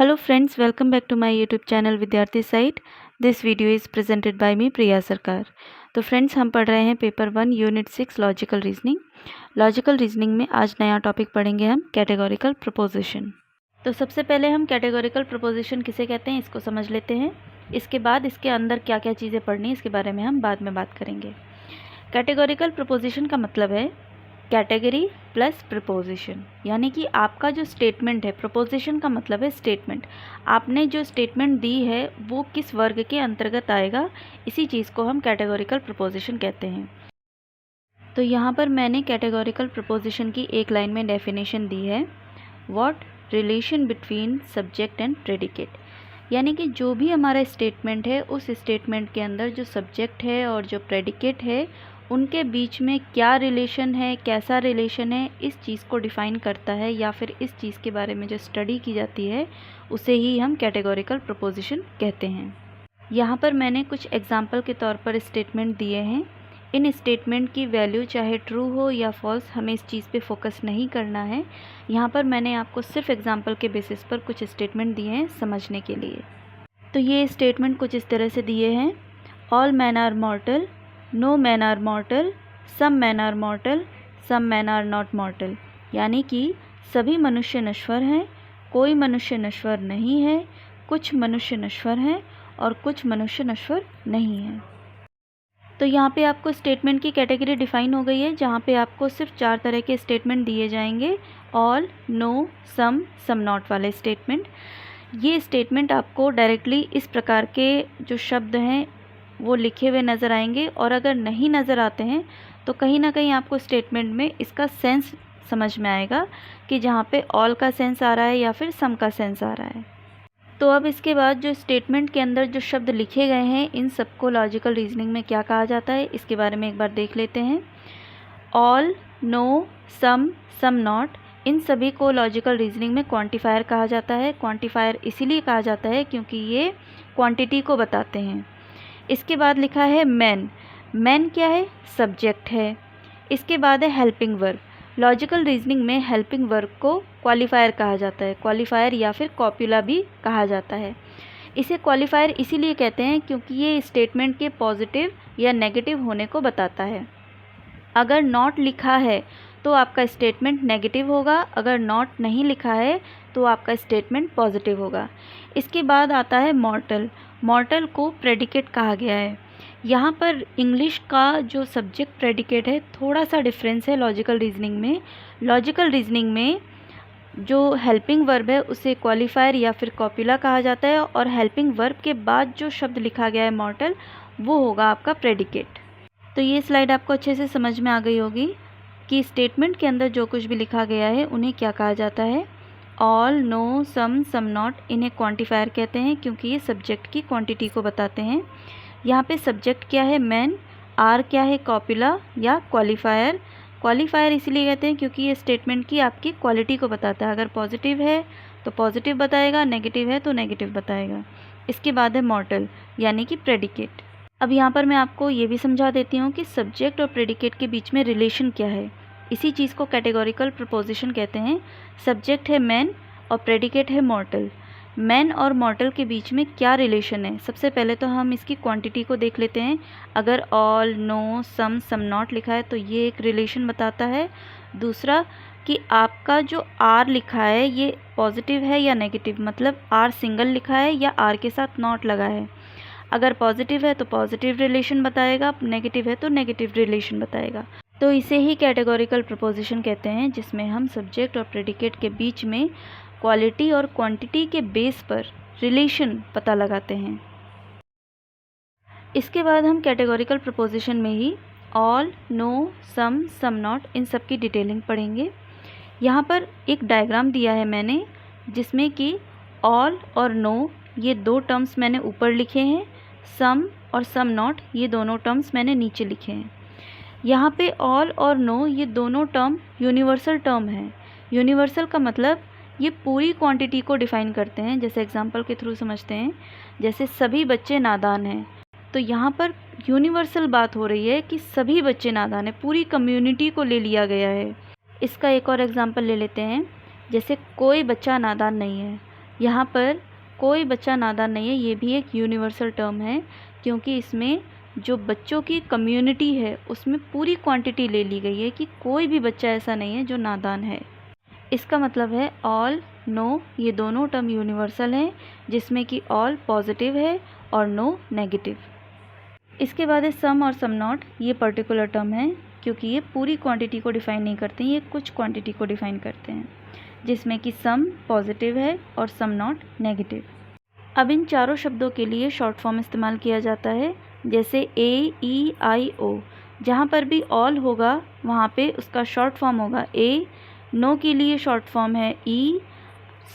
Hello friends, welcome back to my YouTube channel Vidyarthi site. This video is presented by me Priya Sarkar. तो friends, हम पढ़ रहे हैं paper 1 unit 6 logical reasoning. Logical reasoning में आज नया टॉपिक पढ़ेंगे हम कैटेगोरिकल प्रपोजिशन। तो सबसे पहले हम कैटेगोरिकल प्रपोजिशन किसे कहते हैं इसको समझ लेते हैं। इसके बाद इसके अंदर क्या क्या चीज़ें पढ़नी है इसके बारे में हम बाद में बात करेंगे। कैटेगोरिकल प्रपोजिशन का मतलब है कैटेगरी प्लस प्रपोजिशन, यानी कि आपका जो स्टेटमेंट है, प्रपोजिशन का मतलब है स्टेटमेंट, आपने जो स्टेटमेंट दी है वो किस वर्ग के अंतर्गत आएगा, इसी चीज़ को हम कैटेगोरिकल प्रपोजिशन कहते हैं। तो यहाँ पर मैंने कैटेगोरिकल प्रपोजिशन की एक लाइन में डेफिनेशन दी है, what relation between subject and predicate, यानी कि जो भी हमारा स्टेटमेंट है उस स्टेटमेंट के अंदर जो सब्जेक्ट है और जो प्रेडिकेट है उनके बीच में क्या रिलेशन है, कैसा रिलेशन है, इस चीज़ को डिफ़ाइन करता है, या फिर इस चीज़ के बारे में जो स्टडी की जाती है उसे ही हम कैटेगोरिकल प्रपोजिशन कहते हैं। यहाँ पर मैंने कुछ एग्जाम्पल के तौर पर स्टेटमेंट दिए हैं। इन स्टेटमेंट की वैल्यू चाहे ट्रू हो या फॉल्स, हमें इस चीज़ पे फोकस नहीं करना है। यहाँ पर मैंने आपको सिर्फ एग्जाम्पल के बेसिस पर कुछ स्टेटमेंट दिए हैं समझने के लिए। तो ये स्टेटमेंट कुछ इस तरह से दिए हैं, all man are mortal, no man are mortal, some man are mortal, some man are not mortal, यानी कि सभी मनुष्य नश्वर हैं, कोई मनुष्य नश्वर नहीं है, कुछ मनुष्य नश्वर हैं और कुछ मनुष्य नश्वर नहीं हैं। तो यहाँ पे आपको स्टेटमेंट की कैटेगरी डिफाइन हो गई है, जहाँ पे आपको सिर्फ 4 तरह के स्टेटमेंट दिए जाएंगे, all, no, some, some not वाले स्टेटमेंट। ये स्टेटमेंट आपको डायरेक्टली इस प्रकार के जो शब्द हैं वो लिखे हुए नज़र आएंगे, और अगर नहीं नज़र आते हैं तो कहीं ना कहीं आपको स्टेटमेंट में इसका सेंस समझ में आएगा कि जहाँ पे ऑल का सेंस आ रहा है या फिर सम का सेंस आ रहा है। तो अब इसके बाद जो स्टेटमेंट के अंदर जो शब्द लिखे गए हैं इन सबको लॉजिकल रीजनिंग में क्या कहा जाता है इसके बारे में एक बार देख लेते हैं। All, no, some, some not, इन सभी को लॉजिकल रीजनिंग में क्वांटिफायर कहा जाता है। क्वांटिफायर इसीलिए कहा जाता है क्योंकि ये क्वांटिटी को बताते हैं। इसके बाद लिखा है मैन, मैन क्या है, सब्जेक्ट है। इसके बाद है हेल्पिंग वर्ब, लॉजिकल रीजनिंग में हेल्पिंग वर्ब को क्वालिफायर कहा जाता है, क्वालिफायर या फिर कॉप्यूला भी कहा जाता है। इसे क्वालिफायर इसीलिए कहते हैं क्योंकि ये स्टेटमेंट के पॉजिटिव या नेगेटिव होने को बताता है। अगर नॉट लिखा है तो आपका स्टेटमेंट नेगेटिव होगा, अगर नॉट नहीं लिखा है तो आपका स्टेटमेंट पॉजिटिव होगा। इसके बाद आता है मॉर्टल, मॉर्टल को प्रेडिकेट कहा गया है। यहाँ पर इंग्लिश का जो सब्जेक्ट प्रेडिकेट है थोड़ा सा डिफरेंस है लॉजिकल रीजनिंग में। लॉजिकल रीजनिंग में जो हेल्पिंग वर्ब है उसे क्वालिफायर या फिर कॉप्यूला कहा जाता है, और हेल्पिंग वर्ब के बाद जो शब्द लिखा गया है मॉर्टल वो होगा आपका प्रेडिकेट। तो ये स्लाइड आपको अच्छे से समझ में आ गई होगी कि स्टेटमेंट के अंदर जो कुछ भी लिखा गया है उन्हें क्या कहा जाता है। All, no, some, some not, इन्हें क्वांटिफायर कहते हैं क्योंकि ये सब्जेक्ट की क्वांटिटी को बताते हैं। यहाँ पे सब्जेक्ट क्या है, मैन, आर क्या है, कॉप्यूला या क्वालिफायर। क्वालिफायर इसलिए कहते हैं क्योंकि ये स्टेटमेंट की आपकी क्वालिटी को बताता है, अगर पॉजिटिव है तो पॉजिटिव बताएगा, नेगेटिव है तो नेगेटिव बताएगा। इसके बाद है मॉर्टल यानी कि प्रेडिकेट। अब यहाँ पर मैं आपको ये भी समझा देती हूँ कि सब्जेक्ट और प्रेडिकेट के बीच में रिलेशन क्या है, इसी चीज़ को कैटेगोरिकल प्रपोजिशन कहते हैं। सब्जेक्ट है मैन और प्रेडिकेट है मॉर्टल। मैन और मॉर्टल के बीच में क्या रिलेशन है, सबसे पहले तो हम इसकी क्वांटिटी को देख लेते हैं। अगर all, no, some, some not लिखा है तो ये एक रिलेशन बताता है। दूसरा कि आपका जो आर लिखा है ये पॉजिटिव है या नेगेटिव, मतलब आर सिंगल लिखा है या आर के साथ नॉट लगा है। अगर पॉजिटिव है तो पॉजिटिव रिलेशन बताएगा, नेगेटिव है तो नेगेटिव रिलेशन बताएगा। तो इसे ही कैटेगोरिकल प्रपोजिशन कहते हैं, जिसमें हम सब्जेक्ट और प्रेडिकेट के बीच में क्वालिटी और क्वांटिटी के बेस पर रिलेशन पता लगाते हैं। इसके बाद हम कैटेगोरिकल प्रपोजिशन में ही all, no, some, some not, इन सब की डिटेलिंग पढ़ेंगे। यहाँ पर एक डायग्राम दिया है मैंने, जिसमें कि ऑल और नो ये दो टर्म्स मैंने ऊपर लिखे हैं, सम और सम नॉट ये दोनों टर्म्स मैंने नीचे लिखे हैं। यहाँ पे ऑल और नो ये दोनों टर्म यूनिवर्सल टर्म हैं। यूनिवर्सल का मतलब ये पूरी क्वांटिटी को डिफ़ाइन करते हैं। जैसे एग्जांपल के थ्रू समझते हैं, जैसे सभी बच्चे नादान हैं, तो यहाँ पर यूनिवर्सल बात हो रही है कि सभी बच्चे नादान हैं, पूरी कम्युनिटी को ले लिया गया है। इसका एक और एग्जांपल ले लेते हैं, जैसे कोई बच्चा नादान नहीं है, यहाँ पर कोई बच्चा नादान नहीं है, ये भी एक यूनिवर्सल टर्म है, क्योंकि इसमें जो बच्चों की कम्युनिटी है उसमें पूरी क्वांटिटी ले ली गई है कि कोई भी बच्चा ऐसा नहीं है जो नादान है। इसका मतलब है ऑल, नो, ये दोनों टर्म यूनिवर्सल हैं, जिसमें कि ऑल पॉजिटिव है और नो नेगेटिव। इसके बाद है सम और सम नॉट, ये पर्टिकुलर टर्म है क्योंकि ये पूरी क्वांटिटी को डिफ़ाइन नहीं करते हैं, ये कुछ क्वांटिटी को डिफ़ाइन करते हैं, जिसमें कि सम पॉजिटिव है और सम नॉट नेगेटिव। अब इन चारों शब्दों के लिए शॉर्ट फॉर्म इस्तेमाल किया जाता है, जैसे ए, ई, आई, ओ। जहाँ पर भी ऑल होगा वहाँ पे उसका शॉर्ट फॉर्म होगा ए, नो के लिए शॉर्ट फॉर्म है ई,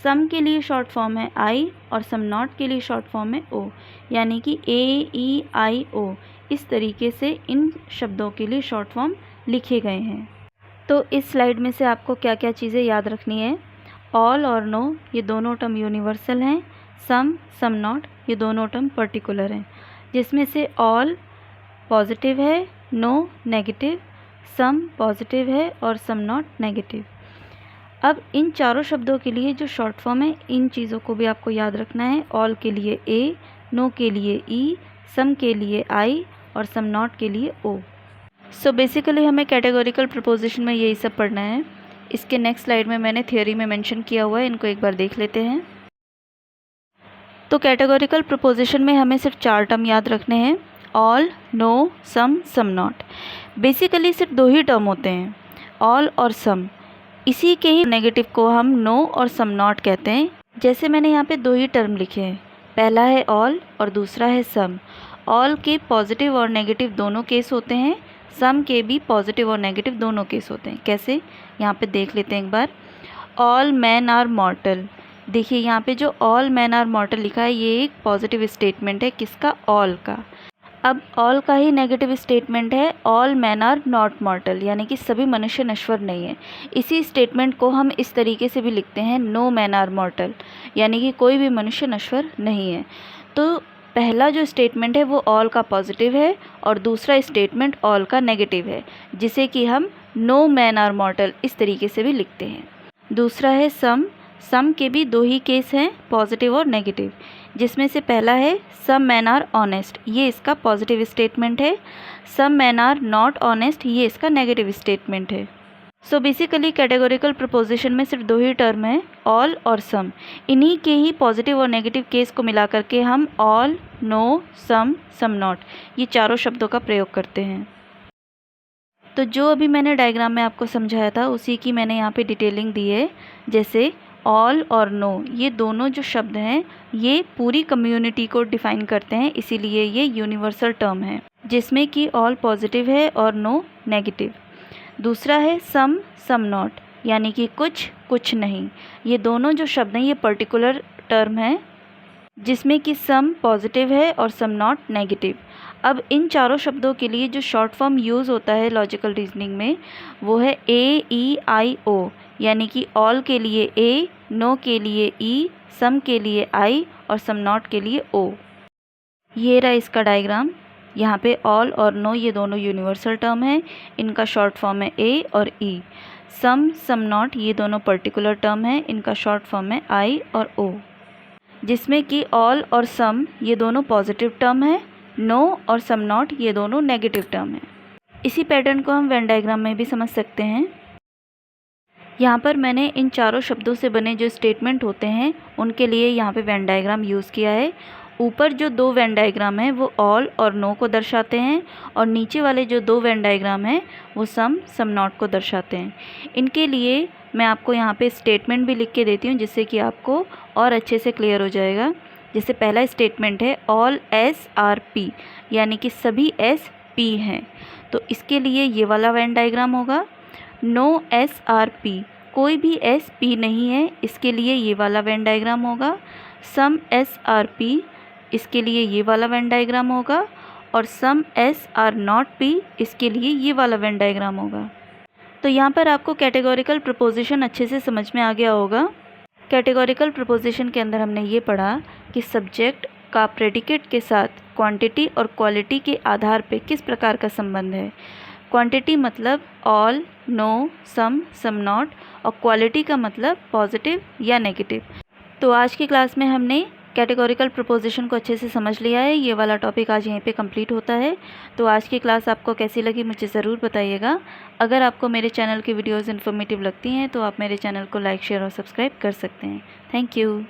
सम के लिए शॉर्ट फॉर्म है आई और सम नॉट के लिए शॉर्ट फॉर्म है ओ, यानी कि ए, ई, आई, ओ। इस तरीके से इन शब्दों के लिए शॉर्ट फॉर्म लिखे गए हैं। तो इस स्लाइड में से आपको क्या क्या चीज़ें याद रखनी है? ऑल और नो ये दोनों टर्म यूनिवर्सल हैं, सम, सम नॉट ये दोनों टर्म पर्टिकुलर हैं, जिसमें से ऑल पॉजिटिव है, नो नेगेटिव, सम पॉजिटिव है और सम नॉट नेगेटिव। अब इन चारों शब्दों के लिए जो शॉर्ट फॉर्म है, इन चीज़ों को भी आपको याद रखना है। ऑल के लिए ए, नो के लिए ई, सम के लिए आई और सम नॉट के लिए ओ। सो बेसिकली हमें कैटेगोरिकल प्रपोजिशन में यही सब पढ़ना है। इसके नेक्स्ट स्लाइड में मैंने थियोरी में मेंशन किया हुआ है, इनको एक बार देख लेते हैं। तो कैटेगोरिकल प्रपोजिशन में हमें सिर्फ 4 टर्म याद रखने हैं, all, no, some, some not. Basically सिर्फ 2 ही टर्म होते हैं, ऑल और सम। इसी के ही नेगेटिव को हम नो और सम नॉट कहते हैं। जैसे मैंने यहाँ पे 2 ही टर्म लिखे हैं, पहला है ऑल और दूसरा है सम। ऑल के पॉजिटिव और नेगेटिव दोनों केस होते हैं, सम के भी पॉजिटिव और नेगेटिव दोनों केस होते हैं। कैसे, यहाँ पे देख लेते हैं एक बार। ऑल मैन आर मॉर्टल, देखिए यहाँ पे जो ऑल मैन आर मॉर्टल लिखा है ये एक पॉजिटिव स्टेटमेंट है, किसका? ऑल का। अब ऑल का ही नेगेटिव स्टेटमेंट है all man are not mortal, यानी कि सभी मनुष्य नश्वर नहीं है। इसी स्टेटमेंट को हम इस तरीके से भी लिखते हैं नो मैन आर मॉर्टल, यानी कि कोई भी मनुष्य नश्वर नहीं है। तो पहला जो स्टेटमेंट है वो ऑल का पॉजिटिव है और दूसरा स्टेटमेंट ऑल का नेगेटिव है, जिसे कि हम नो मैन आर मॉर्टल इस तरीके से भी लिखते हैं। दूसरा है सम। सम के भी 2 ही केस हैं, पॉजिटिव और नेगेटिव, जिसमें से पहला है सम मैन आर ऑनेस्ट, ये इसका पॉजिटिव स्टेटमेंट है। सम मैन आर नॉट ऑनेस्ट, ये इसका नेगेटिव स्टेटमेंट है। सो बेसिकली कैटेगोरिकल प्रपोजिशन में सिर्फ 2 ही टर्म है, ऑल और सम। इन्हीं के ही पॉजिटिव और नेगेटिव केस को मिला करके हम all, no, some, some not ये चारों शब्दों का प्रयोग करते हैं। तो जो अभी मैंने डायग्राम में आपको समझाया था उसी की मैंने यहाँ पे डिटेलिंग दी है। जैसे ऑल और नो ये दोनों जो शब्द हैं ये पूरी कम्युनिटी को डिफ़ाइन करते हैं, इसीलिए ये यूनिवर्सल टर्म है, जिसमें कि ऑल पॉजिटिव है और नो नेगेटिव। दूसरा है सम, सम नॉट, यानी कि कुछ, कुछ नहीं। ये दोनों जो शब्द हैं ये पर्टिकुलर टर्म है, जिसमें कि सम पॉजिटिव है और सम नॉट नेगेटिव। अब इन चारों शब्दों के लिए जो शॉर्ट फॉर्म यूज़ होता है लॉजिकल रीजनिंग में वो है ए, ई, आई, ओ, यानी कि ऑल के लिए ए, नो के लिए ई, सम के लिए आई और सम नॉट के लिए ओ। ये रहा इसका डायग्राम। यहाँ पे ऑल और नो ये दोनों यूनिवर्सल टर्म हैं, इनका शॉर्ट फॉर्म है ए और ई। सम, सम नॉट ये दोनों पर्टिकुलर टर्म हैं, इनका शॉर्ट फॉर्म है आई और ओ। जिसमें कि ऑल और सम ये दोनों पॉजिटिव टर्म है, नो और सम नॉट ये दोनों नेगेटिव टर्म है। इसी पैटर्न को हम वेन डायग्राम में भी समझ सकते हैं। यहाँ पर मैंने इन चारों शब्दों से बने जो स्टेटमेंट होते हैं उनके लिए यहाँ पे वेन डायग्राम यूज़ किया है। ऊपर जो 2 वेन डायग्राम हैं वो ऑल और नो को दर्शाते हैं और नीचे वाले जो 2 वेन डायग्राम हैं वो सम, सम नॉट को दर्शाते हैं। इनके लिए मैं आपको यहाँ पे स्टेटमेंट भी लिख के देती हूँ जिससे कि आपको और अच्छे से क्लियर हो जाएगा। जैसे पहला स्टेटमेंट है ऑल एस आर पी, यानी कि सभी एस पी हैं, तो इसके लिए ये वाला वेन डायग्राम होगा। नो एस आर पी, कोई भी एस पी नहीं है, इसके लिए ये वाला वेन डायग्राम होगा। सम एस आर पी, इसके लिए ये वाला वेन डायग्राम होगा। और सम एस आर नॉट पी, इसके लिए ये वाला वेन डायग्राम होगा। तो यहाँ पर आपको कैटेगोरिकल प्रपोजिशन अच्छे से समझ में आ गया होगा। कैटेगोरिकल प्रपोजिशन के अंदर हमने ये पढ़ा कि सब्जेक्ट का प्रेडिकेट के साथ क्वांटिटी और क्वालिटी के आधार पे किस प्रकार का संबंध है। क्वांटिटी मतलब all, no, some, some not और क्वालिटी का मतलब पॉजिटिव या नेगेटिव। तो आज की क्लास में हमने कैटेगोरिकल प्रोपोजिशन को अच्छे से समझ लिया है। ये वाला टॉपिक आज यहीं पे कंप्लीट होता है। तो आज की क्लास आपको कैसी लगी मुझे ज़रूर बताइएगा। अगर आपको मेरे चैनल की वीडियोस इन्फॉर्मेटिव लगती हैं तो आप मेरे चैनल को लाइक, शेयर और सब्सक्राइब कर सकते हैं। Thank you.